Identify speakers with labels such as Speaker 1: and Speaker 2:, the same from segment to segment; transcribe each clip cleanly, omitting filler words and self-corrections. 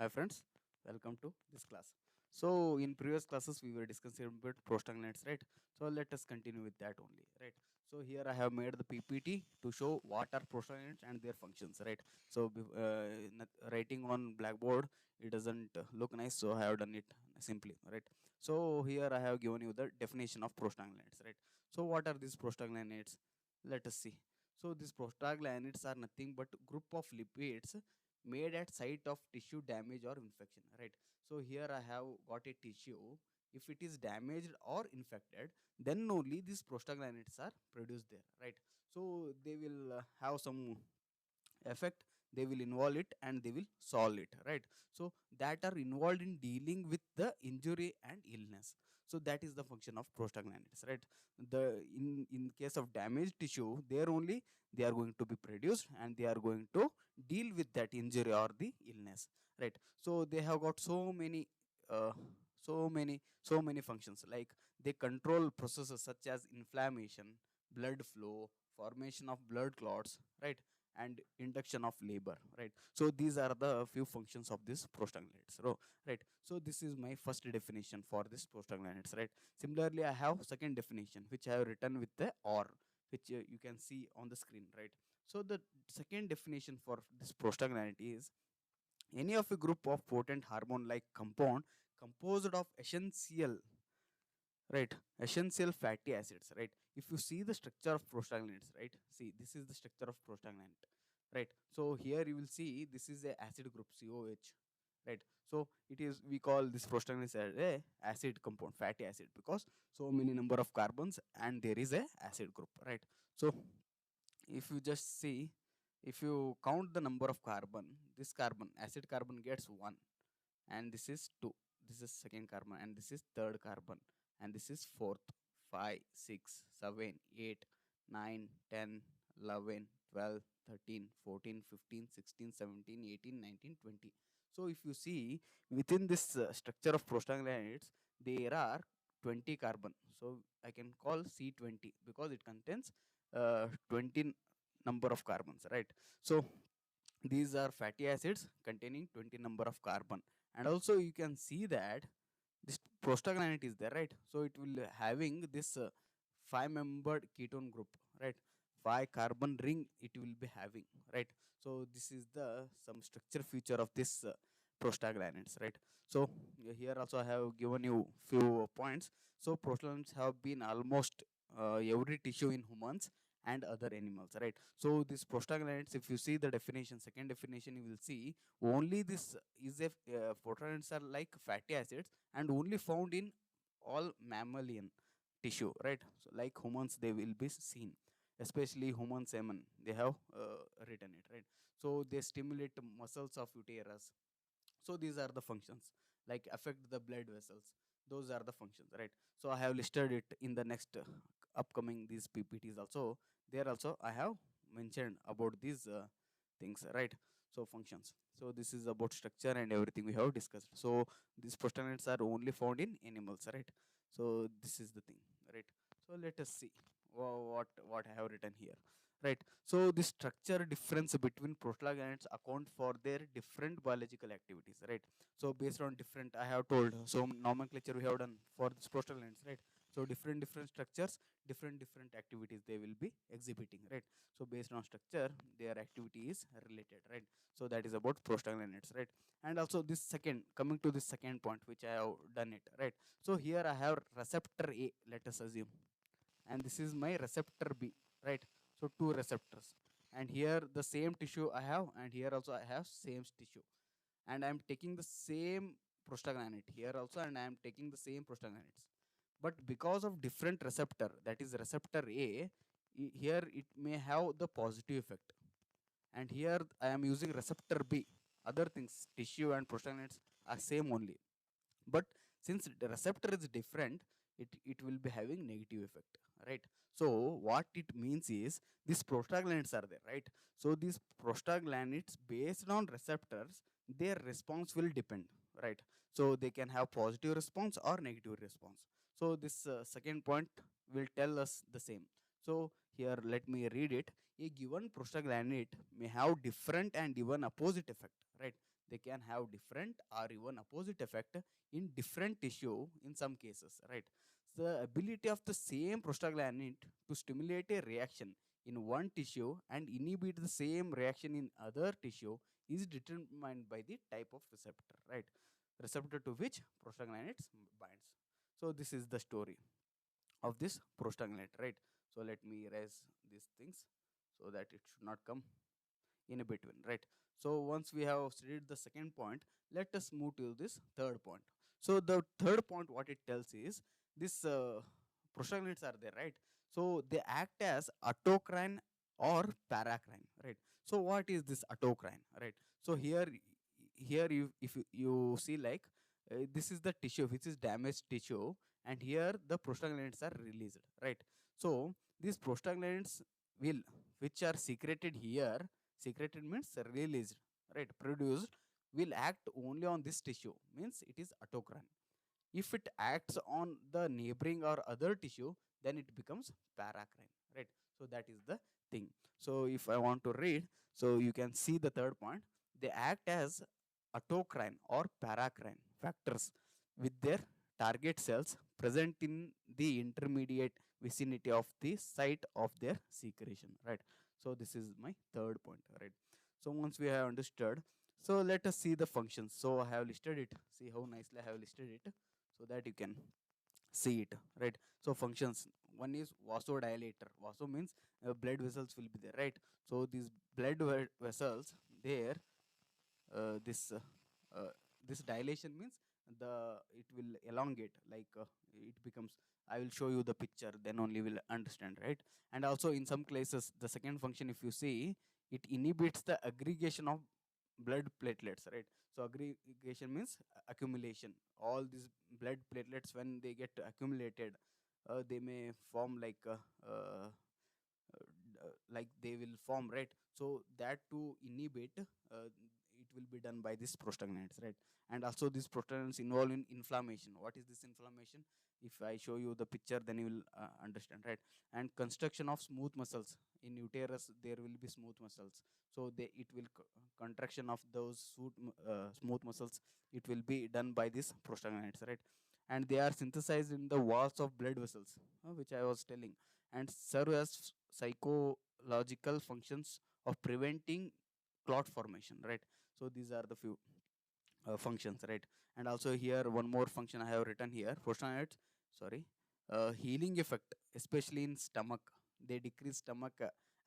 Speaker 1: Hi friends, welcome to this class. So in previous classes we were discussing about prostaglandins, right? So let us continue with that only, right? So here I have made the PPT to show what are prostaglandins and their functions, right? So writing on blackboard it doesn't look nice, so I have done it simply, right? So here I have given you the definition of prostaglandins, right? So what are these prostaglandins? Let us see. So these prostaglandins are nothing but group of lipids made at site of tissue damage or infection, right? So here I have got a tissue. If it is damaged or infected, then only these prostaglandins are produced there, right? So they will have some effect, they will involve it and they will solve it, right? So that are involved in dealing with the injury and illness. So that is the function of prostaglandins, right? The in case of damaged tissue, there only they are going to be produced and they are going to deal with that injury or the illness, right? So they have got uh, so many functions, like they control processes such as inflammation, blood flow, formation of blood clots, right? And induction of labor, right? So these are the few functions of this prostaglandins, right? So this is my first definition for this prostaglandins, right? Similarly I have second definition which I have written with the or, which you can see on the screen, right? So the second definition for this prostaglandin is any of a group of potent hormone like compound composed of essential, right, essential fatty acids, right? If you see the structure of prostaglandins, right, see this is the structure of prostaglandin, right? So here you will see this is a acid group COH, right? So it is, we call this prostaglandin as a acid compound, fatty acid, because so many number of carbons and there is a acid group, right? So if you just see, if you count the number of carbon, this carbon, acid carbon gets 1, and this is 2, this is second carbon, and this is third carbon, and this is fourth, 5, 6, 7, 8, 9, 10, 11, 12, 13, 14, 15, 16, 17, 18, 19, 20. So if you see within this structure of prostaglandins, there are 20 carbon, so I can call C20 because it contains 20 number of carbons, right? So these are fatty acids containing 20 number of carbon. And also you can see that this prostaglandin is there, right? So it will having this 5 membered ketone group, right? 5 carbon ring it will be having, right? So this is the some structure feature of this prostaglandins, right? So here also I have given you few points. So prostaglandins have been almost every tissue in humans and other animals, right? So this prostaglandins, if you see the definition, second definition, you will see only this is a prostaglandins are like fatty acids and only found in all mammalian tissue, right? So like humans they will be seen, especially human semen they have written it, right? So they stimulate muscles of uterus. So these are the functions, like affect the blood vessels. Those are the functions, right? So I have listed it in the next upcoming these PPTs also. There also I have mentioned about these things, right? So functions. So this is about structure and everything we have discussed. So these prostaglandins are only found in animals, right? So this is the thing, right? So let us see what I have written here, right? So the structure difference between prostaglandins account for their different biological activities, right? So based on different, I have told, so nomenclature we have done for this prostaglandins, right? So different structures, different activities they will be exhibiting, right? So based on structure their activity is related, right? So that is about prostaglandins, right? And also this second, coming to this second point which I have done it, right? So here I have receptor A, let us assume, and this is my receptor B, right? So two receptors, and here the same tissue I have, and here also I have same tissue, and I am taking the same prostaglandin here also, and I am taking the same prostaglandins. But because of different receptor, that is receptor A, here it may have the positive effect, and here I am using receptor B. Other things, tissue and prostaglandins are same only, but since the receptor is different, it will be having negative effect, right? So what it means is these prostaglandins are there, right? So these prostaglandins based on receptors, their response will depend, right? So they can have positive response or negative response. So this second point will tell us the same. So here let me read it. A given prostaglandin may have different and even opposite effect, right? they can have different or even opposite effect in different tissue in some cases, right? The ability of the same prostaglandin to stimulate a reaction in one tissue and inhibit the same reaction in other tissue is determined by the type of receptor, right? Receptor to which prostaglandin binds. So this is the story of this prostaglandin, right? So let me erase these things so that it should not come in a between, right? So once we have studied the second point, let us move to this third point. So the third point, what it tells is this prostaglandins are there, right? So they act as autocrine or paracrine, right? So what is this autocrine, right? So here you, if you see like this is the tissue which is damaged tissue, and here the prostaglandins are released, right? So these prostaglandins will, which are secreted here, secreted means released, right, produced, will act only on this tissue, means it is autocrine. If it acts on the neighboring or other tissue, then it becomes paracrine, right? So that is the thing. So if I want to read, so you can see the third point. They act as autocrine or paracrine factors with their target cells present in the intermediate vicinity of the site of their secretion, right? So this is my third point, right? So once we have understood, so let us see the functions. So I have listed it. See how nicely I have listed it so that you can see it, right? So functions, one is vasodilator. Vaso means blood vessels will be there, right? So these vessels there, this this dilation means the it will elongate, like it becomes, I will show you the picture, then only will understand, right? And also in some cases, the second function, if you see, it inhibits the aggregation of blood platelets, right? So aggregation means accumulation. All these blood platelets, when they get accumulated, they may form like they will form, right? So that to inhibit, it will be done by this prostaglandins, right? And also these prostaglandins involved in inflammation. What is this inflammation? If I show you the picture, then you will understand, right? And construction of smooth muscles. In uterus there will be smooth muscles, so they, it will contraction of those smooth muscles, it will be done by this prostaglandins, right? And they are synthesized in the walls of blood vessels, which I was telling, and serve as psychological functions of preventing clot formation, right? So these are the few functions, right? And also here one more function I have written here, prostaglandins, sorry, healing effect, especially in stomach. They decrease stomach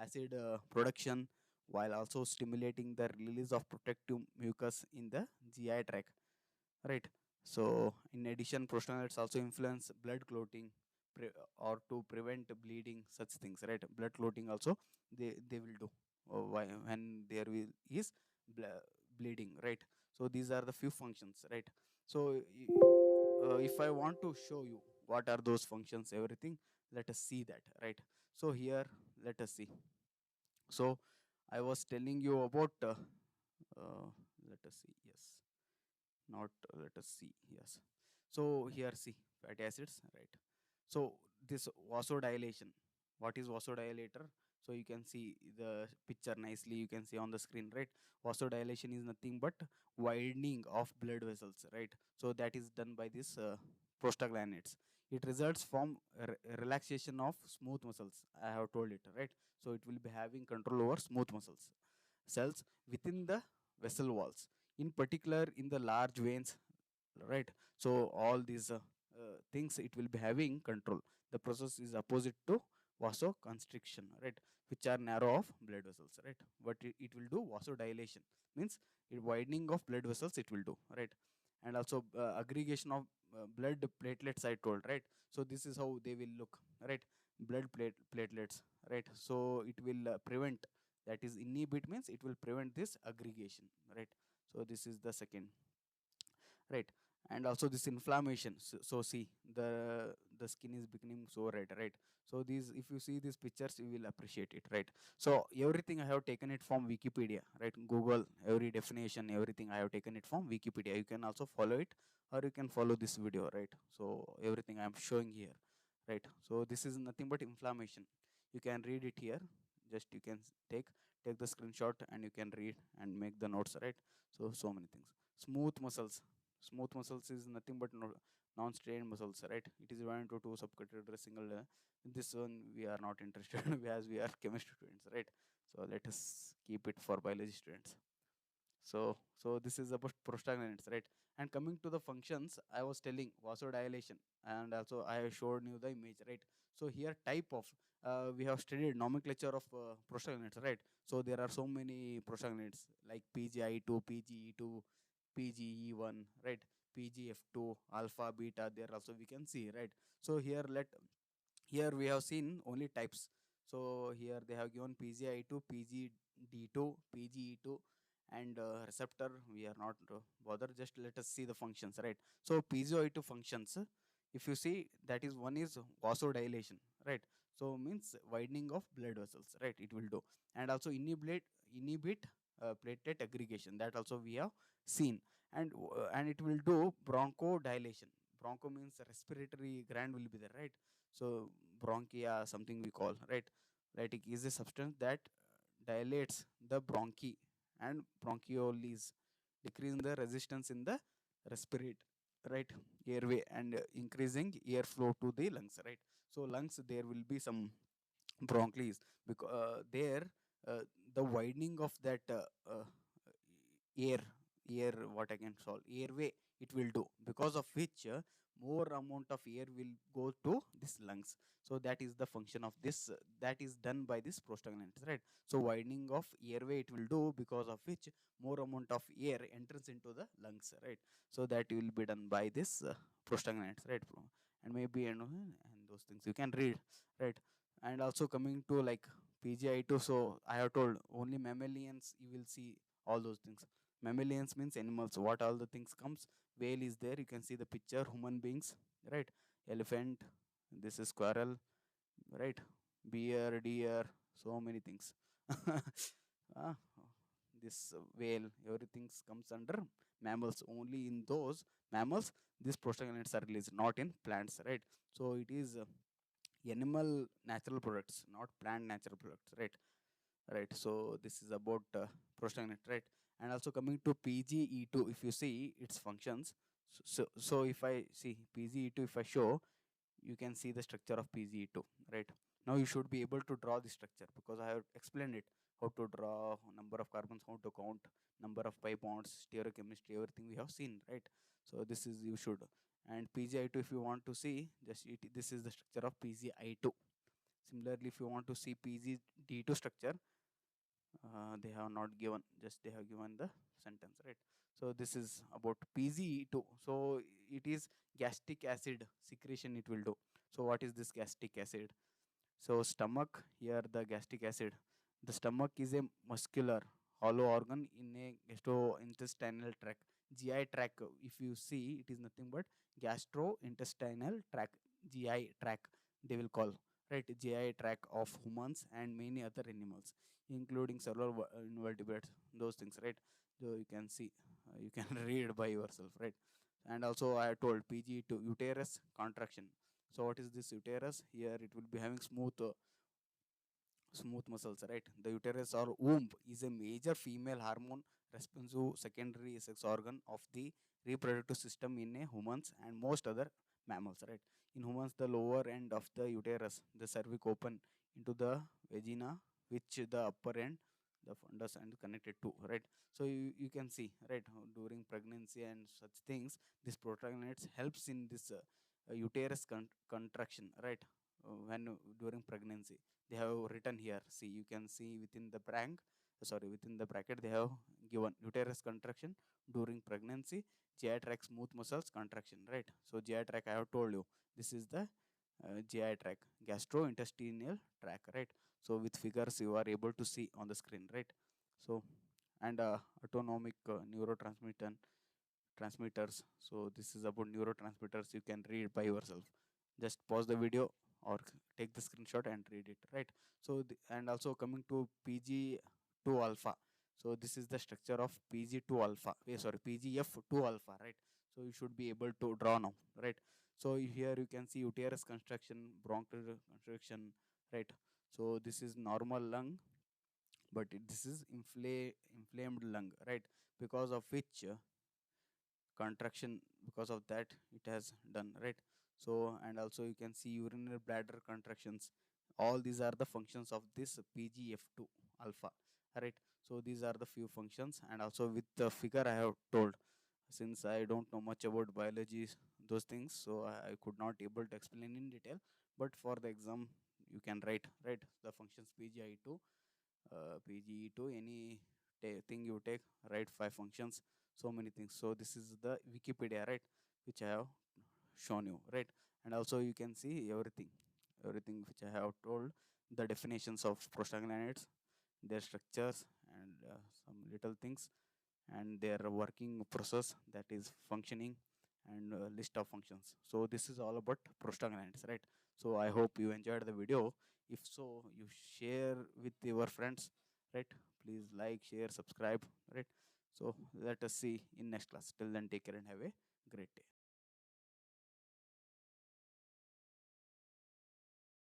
Speaker 1: acid production while also stimulating the release of protective mucus in the GI tract, right? So in addition, prostaglandins also influence blood clotting, or to prevent bleeding, such things, right? Blood clotting also they will do when there will is bleeding, right? So these are the few functions, right? So if I want to show you what are those functions, everything, let us see that, right? So here, let us see. So I was telling you about uh, let us see, yes, not let us see, yes. So here, see, fatty acids, right? So this vasodilation, what is vasodilator? So you can see the picture nicely, you can see on the screen, right? Vasodilation is nothing but widening of blood vessels, right? So that is done by this prostaglandins. It results from relaxation of smooth muscles, I have told it, right? So it will be having control over smooth muscles cells within the vessel walls, in particular in the large veins, right? So all these things it will be having control. The process is opposite to vasoconstriction, right? Which are narrow of blood vessels, right? But it will do vasodilation, means it widening of blood vessels it will do, right? And also aggregation of blood platelets, I told, right? So this is how they will look, right? Platelets, right? So it will prevent, that is inhibit means it will prevent this aggregation, right? So this is the second, right? And also this inflammation, so see the skin is becoming so red, right? So these, if you see these pictures, you will appreciate it, right? So everything I have taken it from Wikipedia, right? Google, every definition, everything I have taken it from Wikipedia. You can also follow it, or you can follow this video, right? So everything I am showing here, right? So this is nothing but inflammation. You can read it here, just you can take take the screenshot and you can read and make the notes, right? So many things. Smooth muscles. Smooth muscles is nothing but non-strained muscles, right? It is divided into two subcategories, single. This one we are not interested as we are chemistry students, right? So let us keep it for biology students. So this is about prostaglandins, right? And coming to the functions, I was telling vasodilation, and also I showed you the image, right? So here type of we have studied nomenclature of prostaglandins, right? So there are so many prostaglandins like PGI2, PGE2, PGE1, right? PGF2, alpha, beta. There also we can see, right? So here we have seen only types. So here they have given PGI2, PGD2, PGE2, and receptor. We are not bother. Just let us see the functions, right? So PGI2 functions. If you see, that is one is vasodilation, right? So means widening of blood vessels, right? It will do, and also inhibit platelet aggregation. That also we have seen, and it will do bronchodilation. Broncho means respiratory gland will be there, right? So bronchia, something we call, right, it is a substance that dilates the bronchi and bronchioles, decreasing the resistance in the respirate, right, airway, and increasing airflow to the lungs, right? So lungs, there will be some bronchies, because there uh, the widening of that air air, what I can solve, airway, it will do, because of which more amount of air will go to this lungs. So that is the function of this, that is done by this prostaglandins, right? So widening of airway it will do, because of which more amount of air enters into the lungs, right? So that will be done by this prostaglandins, right? And maybe and those things you can read, right? And also coming to like PGI2, so I have told only mammalians you will see all those things. Mammalians means animals, what all the things comes. Whale is there, you can see the picture. Human beings, right? Elephant, this is squirrel, right? Bear, deer, so many things. Ah, this whale, everything comes under mammals. Only in those mammals these prostaglandins are released, not in plants, right? So it is animal natural products, not plant natural products, right? Right. So this is about prostaglandin, right? And also coming to PGE2, if you see its functions. So if I see PGE2, if I show, you can see the structure of PGE2, right? Now you should be able to draw the structure, because I have explained it, how to draw number of carbons, how to count number of pi bonds, stereochemistry, everything we have seen, right? So this is you should. And PGI2, if you want to see, this is the structure of PGI2. Similarly, if you want to see PGD2 structure, they have not given, just they have given the sentence, right? So this is about PGE2. So it is gastric acid secretion it will do. So what is this gastric acid? So stomach, here the gastric acid, the stomach is a muscular hollow organ in a gastrointestinal tract, GI tract. If you see, it is nothing but gastrointestinal tract, GI tract they will call, right? GI tract of humans and many other animals, including several invertebrates, those things, right? So you can see, you can read by yourself, right? And also I told PG to uterus contraction. So what is this uterus? Here it will be having smooth muscles, right? The uterus or womb is a major female hormone responsive secondary sex organ of the reproductive system in a humans and most other mammals, right? In humans, the lower end of the uterus, the cervix open into the vagina, which the upper end, the fundus and connected to, right? So you can see, right, how during pregnancy and such things, this prostaglandins helps in this uterus contraction, right? When during pregnancy, they have written here, see, you can see within the within the bracket they have given uterus contraction during pregnancy, GI tract smooth muscles contraction, right? So GI tract, I have told you, this is the GI tract, gastrointestinal tract, right? So with figures you are able to see on the screen, right? So and autonomic transmitters. So this is about neurotransmitters, you can read by yourself. Just pause the video or take the screenshot and read it, right? So and also coming to PG2 alpha. So this is the structure of PG2 alpha, sorry, PGF2 alpha, right? So you should be able to draw now, right? So here you can see uterus construction, bronchial construction, right? So this is normal lung, but this is inflamed lung, right? Because of which contraction, because of that it has done, right? So and also you can see urinary bladder contractions. All these are the functions of this pgf2 alpha, right? So these are the few functions, and also with the figure I have told, since I don't know much about biology, those things, so I could not able to explain in detail. But for the exam, you can write, right, the functions PGI2, PGE2, any thing you take, write five functions, so many things. So this is the Wikipedia, right, which I have shown you, right? And also you can see everything which I have told, the definitions of prostaglandins, their structures, and some little things, and their working process, that is functioning, and list of functions. So this is all about prostaglandins, right? So I hope you enjoyed the video. If so, you share with your friends, right? Please like, share, subscribe, right? So let us see in next class. Till then, take care and have a great day.